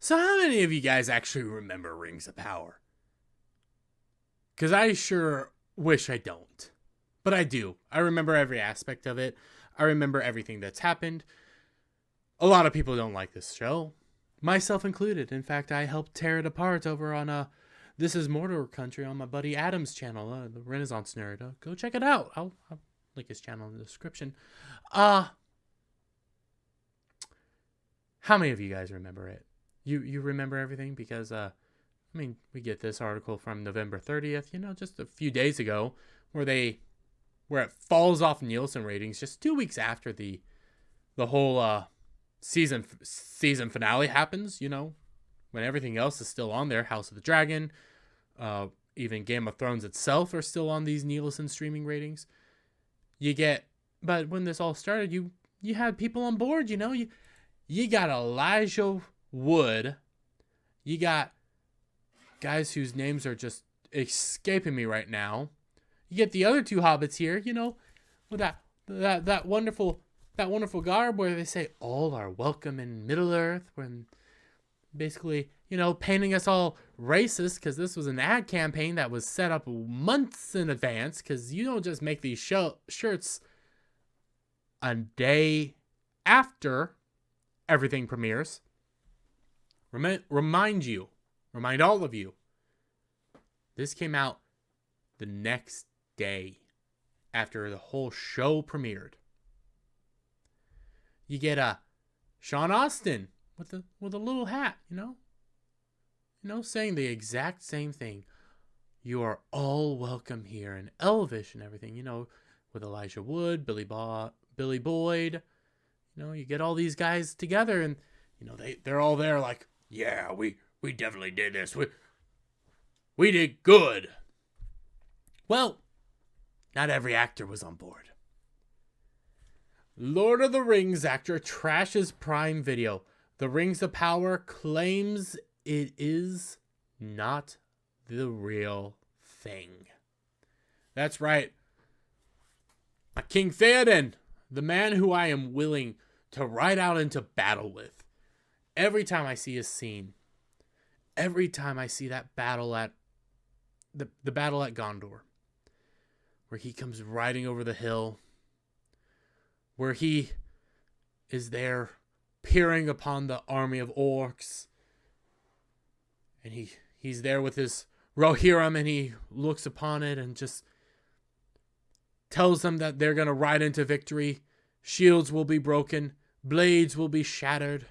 So how many of you guys actually remember Rings of Power? Because I sure wish I don't. But I do. I remember every aspect of it. I remember everything that's happened. A lot of people don't like this show. Myself included. In fact, I helped tear it apart over on This Is Mordor Country on my buddy Adam's channel, the Renaissance Nerd. Go check it out. I'll link his channel in the description. How many of you guys remember it? You remember everything? Because, we get this article from November 30th, just a few days ago, where it falls off Nielsen ratings just 2 weeks after the whole season finale happens, when everything else is still on there. House of the Dragon, even Game of Thrones itself are still on these Nielsen streaming ratings. But when this all started, you had people on board, you got Elijah Wood. You got guys whose names are just escaping me right now. You get the other two hobbits here, with that wonderful garb where they say all are welcome in Middle Earth, when basically, painting us all racist, because this was an ad campaign that was set up months in advance, because you don't just make these shirts a day after everything premieres. Remind all of you, this came out the next day after the whole show premiered. You get Sean Astin with a little hat, saying the exact same thing. You are all welcome here in Elvish and everything, with Elijah Wood, Billy Boyd. You get all these guys together, and they're all there like, yeah, we definitely did this. We did good. Well, not every actor was on board. Lord of the Rings actor trashes Prime Video. The Rings of Power claims it is not the real thing. That's right. King Theoden, the man who I am willing to ride out into battle with. Every time I see a scene, every time I see that battle at the battle at Gondor, where he comes riding over the hill, where he is there peering upon the army of orcs, and he's there with his Rohirrim, and he looks upon it and just tells them that they're going to ride into victory. Shields will be broken, blades will be shattered,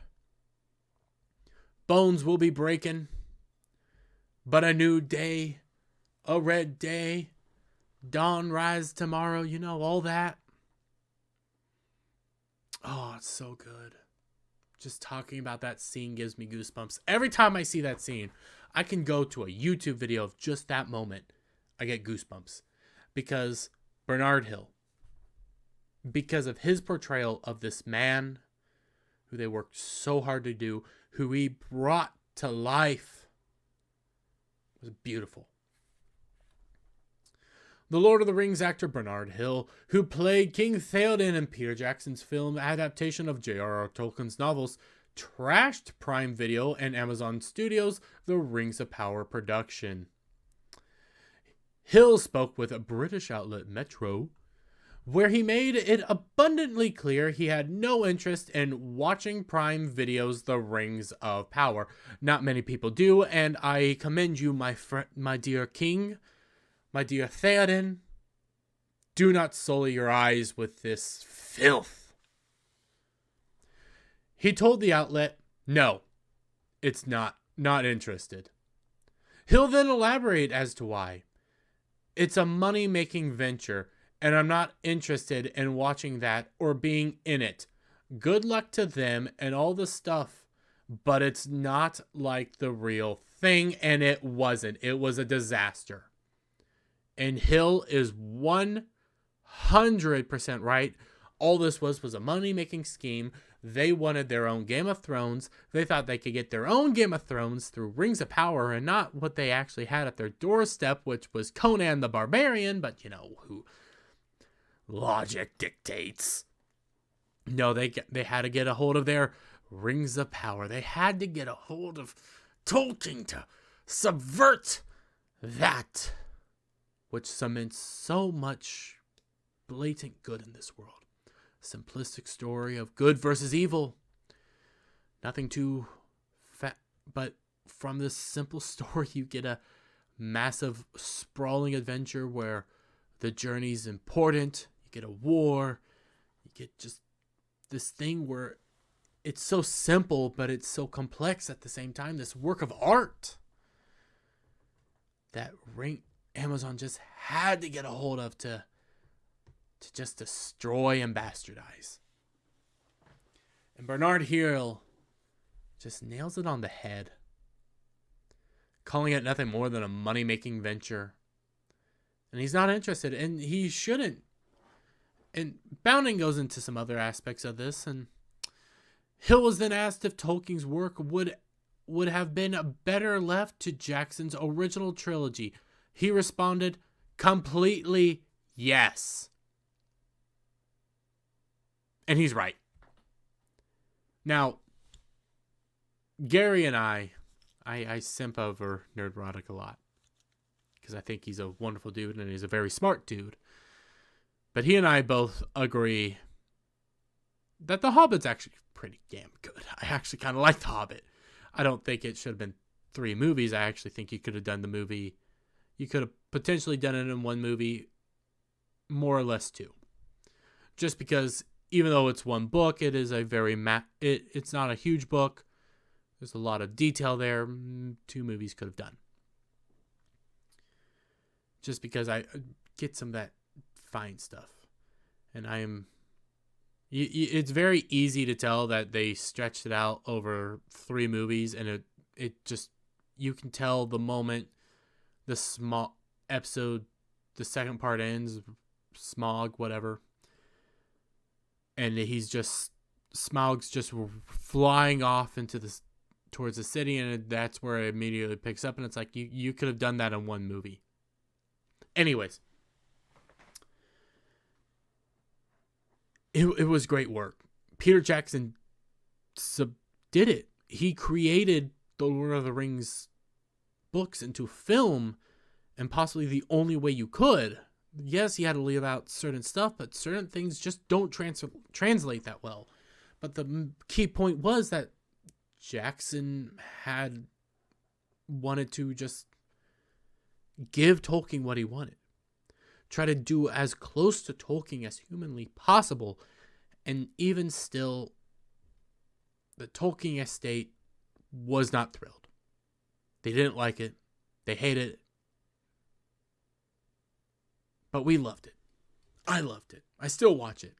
bones will be breaking, but a new day, a red day, dawn rise tomorrow, all that. Oh, it's so good. Just talking about that scene gives me goosebumps. Every time I see that scene, I can go to a YouTube video of just that moment. I get goosebumps. Because Bernard Hill, because of his portrayal of this man who they worked so hard to do, who he brought to life, was beautiful. The Lord of the Rings actor Bernard Hill, who played King Theoden in Peter Jackson's film adaptation of J.R.R. Tolkien's novels, trashed Prime Video and Amazon Studios' The Rings of Power production. Hill spoke with a British outlet Metro, where he made it abundantly clear he had no interest in watching Prime Video's The Rings of Power. Not many people do, and I commend you, my dear king, my dear Theoden. Do not sully your eyes with this filth. He told the outlet, no, it's not interested. He'll then elaborate as to why. It's a money-making venture, and I'm not interested in watching that or being in it. Good luck to them and all the stuff, but it's not like the real thing, and it wasn't. It was a disaster. And Hill is 100% right. All this was a money-making scheme. They wanted their own Game of Thrones. They thought they could get their own Game of Thrones through Rings of Power and not what they actually had at their doorstep, which was Conan the Barbarian, but who logic dictates. No, they had to get a hold of their Rings of Power. They had to get a hold of Tolkien to subvert that which cements so much blatant good in this world. Simplistic story of good versus evil. Nothing too fat, but from this simple story you get a massive sprawling adventure where the journey's important. You get a war. You get just this thing where it's so simple, but it's so complex at the same time. This work of art that Amazon just had to get a hold of to just destroy and bastardize. And Bernard Hill just nails it on the head, calling it nothing more than a money-making venture. And he's not interested, and he shouldn't. And Bounding goes into some other aspects of this, and Hill was then asked if Tolkien's work would have been better left to Jackson's original trilogy. He responded, completely yes. And he's right. Now, Gary and I simp over Nerdrotic a lot, because I think he's a wonderful dude and he's a very smart dude. But he and I both agree that The Hobbit's actually pretty damn good. I actually kind of like The Hobbit. I don't think it should have been 3 movies. I actually think you could have done the movie. You could have potentially done it in 1 movie, more or less 2. Just because even though it's 1 book, it is a very it's not a huge book. There's a lot of detail there. 2 movies could have done. Just because I get some of that fine stuff. And it's very easy to tell that they stretched it out over 3 movies, and it just, you can tell the moment the small episode, the second part ends, Smaug, whatever, and Smaug's just flying off towards the city, and that's where it immediately picks up, and it's like, you could have done that in 1 movie. Anyways, it was great work. Peter Jackson did it. He created the Lord of the Rings books into film, and possibly the only way you could. Yes, he had to leave out certain stuff, but certain things just don't translate that well. But the key point was that Jackson had wanted to just give Tolkien what he wanted. Try to do as close to Tolkien as humanly possible. And even still, the Tolkien estate was not thrilled. They didn't like it. They hated it. But we loved it. I loved it. I still watch it.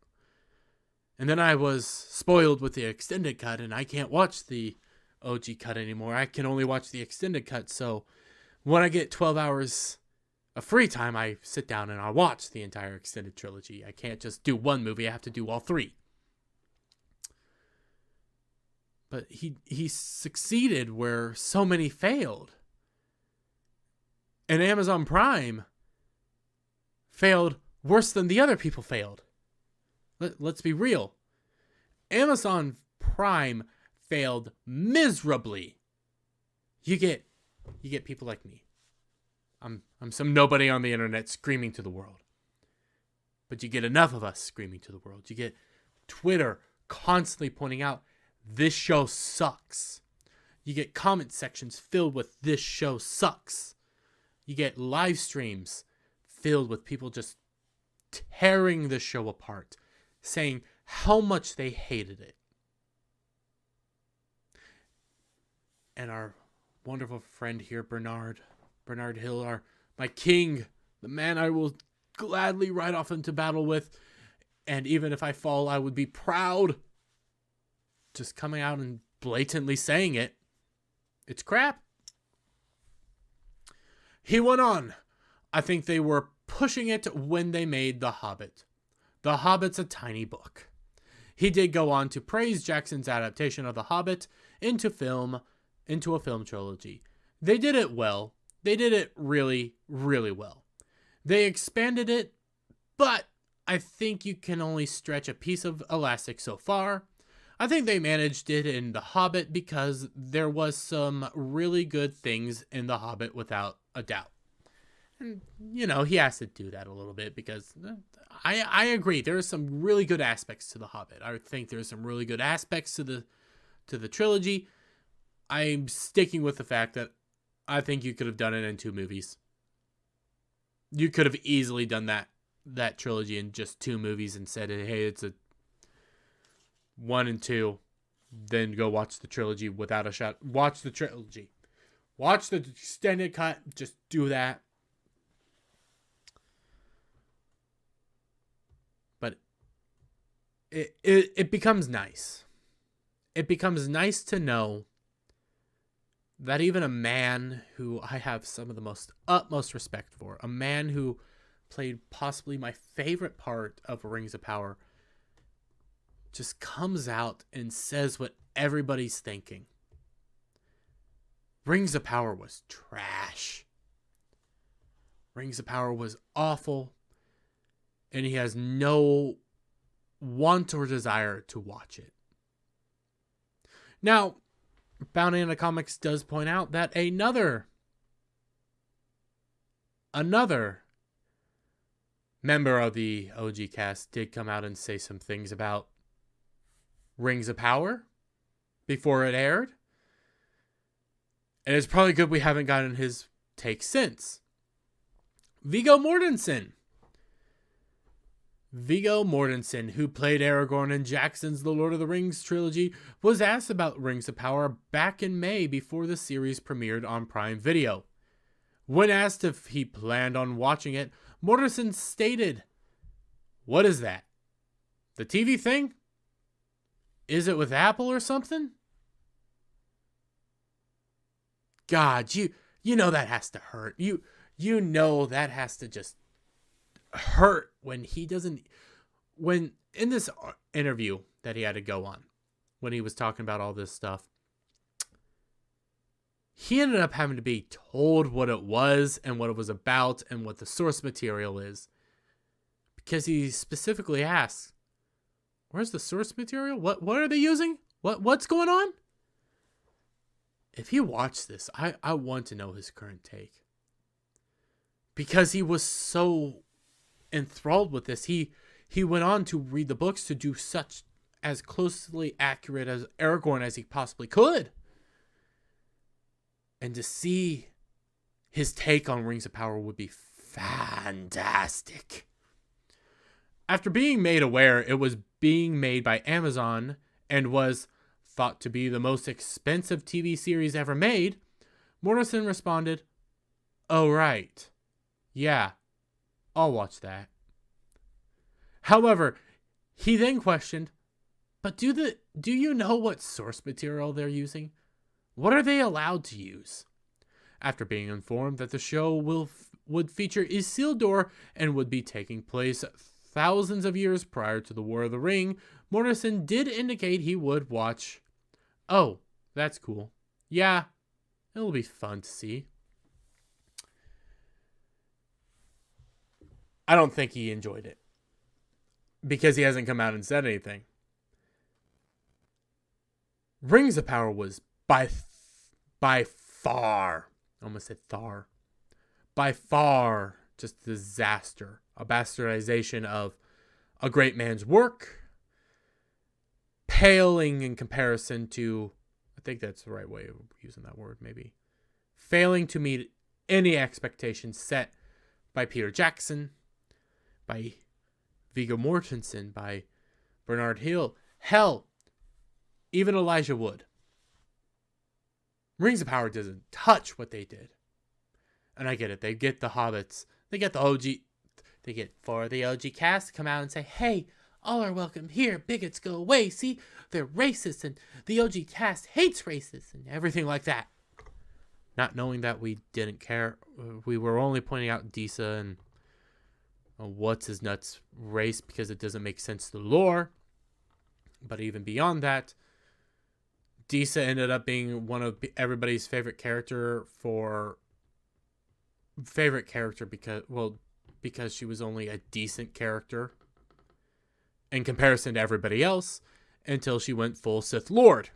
And then I was spoiled with the extended cut, and I can't watch the OG cut anymore. I can only watch the extended cut. So when I get 12 hours of free time, I sit down and I watch the entire extended trilogy. I can't just do 1 movie. I have to do all 3. But he succeeded where so many failed. And Amazon Prime failed worse than the other people failed. Let's be real. Amazon Prime failed miserably. You get people like me. I'm some nobody on the internet screaming to the world. But you get enough of us screaming to the world. You get Twitter constantly pointing out, this show sucks. You get comment sections filled with, this show sucks. You get live streams filled with people just tearing the show apart, saying how much they hated it. And our wonderful friend here, Bernard Hill, my king, the man I will gladly ride off into battle with, and even if I fall, I would be proud. Just coming out and blatantly saying it. It's crap. He went on. I think they were pushing it when they made The Hobbit. The Hobbit's a tiny book. He did go on to praise Jackson's adaptation of The Hobbit into a film trilogy. They did it well. They did it really, really well. They expanded it, but I think you can only stretch a piece of elastic so far. I think they managed it in The Hobbit because there was some really good things in The Hobbit without a doubt. And, he has to do that a little bit because I agree. There are some really good aspects to The Hobbit. I think there's some really good aspects to the trilogy. I'm sticking with the fact that I think you could have done it in 2 movies. You could have easily done that trilogy in just 2 movies and said, hey, it's a 1 and 2. Then go watch the trilogy without a shot. Watch the trilogy. Watch the extended cut. Just do that. But it becomes nice. It becomes nice to know that even a man who I have some of the utmost respect for, a man who played possibly my favorite part of Rings of Power, just comes out and says what everybody's thinking. Rings of Power was trash. Rings of Power was awful. And he has no want or desire to watch it. Now, Bounty on the Comics does point out that another member of the OG cast did come out and say some things about Rings of Power before it aired. And it's probably good we haven't gotten his take since. Viggo Mortensen, who played Aragorn in Jackson's The Lord of the Rings trilogy, was asked about Rings of Power back in May before the series premiered on Prime Video. When asked if he planned on watching it, Mortensen stated, "What is that? The TV thing? Is it with Apple or something?" God, you know that has to hurt. You know that has to just hurt when he doesn't, when in this interview that he had to go on, when he was talking about all this stuff, he ended up having to be told what it was and what it was about and what the source material is, because he specifically asks, where's the source material? What are they using? What's going on? If he watched this, I want to know his current take, because he was so enthralled with this. He went on to read the books to do such as closely accurate as Aragorn as he possibly could. And to see his take on Rings of Power would be fantastic. After being made aware it was being made by Amazon and was thought to be the most expensive TV series ever made, Mortensen responded, "Oh, right. Yeah, I'll watch that." However, he then questioned, "But do you know what source material they're using? What are they allowed to use?" After being informed that the show would feature Isildur and would be taking place thousands of years prior to the War of the Ring, Mortensen did indicate he would watch. "Oh, that's cool. Yeah, it'll be fun to see." I don't think he enjoyed it, because he hasn't come out and said anything. Rings of Power was by far, I almost said Thar, by far just a disaster. A bastardization of a great man's work, paling in comparison to, I think that's the right way of using that word, maybe, failing to meet any expectations set by Peter Jackson, by Viggo Mortensen, by Bernard Hill, hell, even Elijah Wood. Rings of Power doesn't touch what they did. And I get it. They get the hobbits. They get the OG. They get 4 of the OG cast to come out and say, "Hey, all are welcome here. Bigots go away. See, they're racist and the OG cast hates racists," and everything like that. Not knowing that we didn't care. We were only pointing out Disa and what's his nuts race because it doesn't make sense to the lore. But even beyond that, Disa ended up being one of everybody's favorite character because she was only a decent character in comparison to everybody else. until she went full Sith Lord.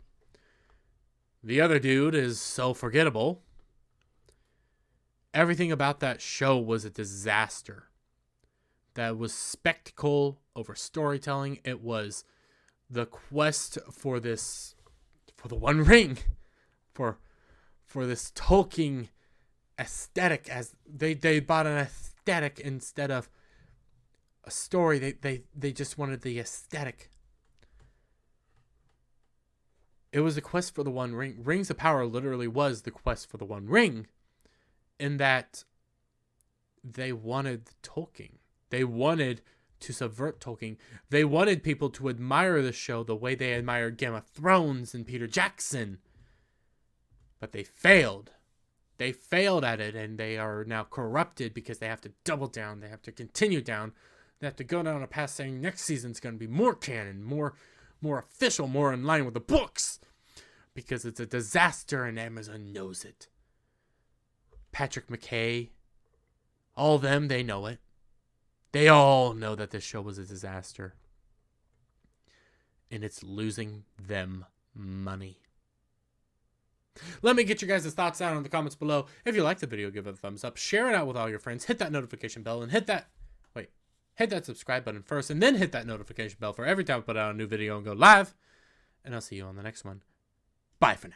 The other dude is so forgettable. Everything about that show was a disaster. That was spectacle over storytelling. It was the quest for the One Ring, for this Tolkien aesthetic. As they bought an aesthetic instead of a story. They just wanted the aesthetic. It was a quest for the One Ring. Rings of Power literally was the quest for the One Ring, in that they wanted Tolkien. They wanted to subvert Tolkien. They wanted people to admire the show the way they admired Game of Thrones and Peter Jackson. But they failed. They failed at it, and they are now corrupted because they have to double down. They have to continue down. They have to go down a path saying next season's going to be more canon, more official, more in line with the books, because it's a disaster and Amazon knows it. Patrick McKay, all of them, they know it. They all know that this show was a disaster. And it's losing them money. Let me get your guys' thoughts down in the comments below. If you liked the video, give it a thumbs up. Share it out with all your friends. Hit that notification bell and hit that subscribe button first, and then hit that notification bell for every time I put out a new video and go live. And I'll see you on the next one. Bye for now.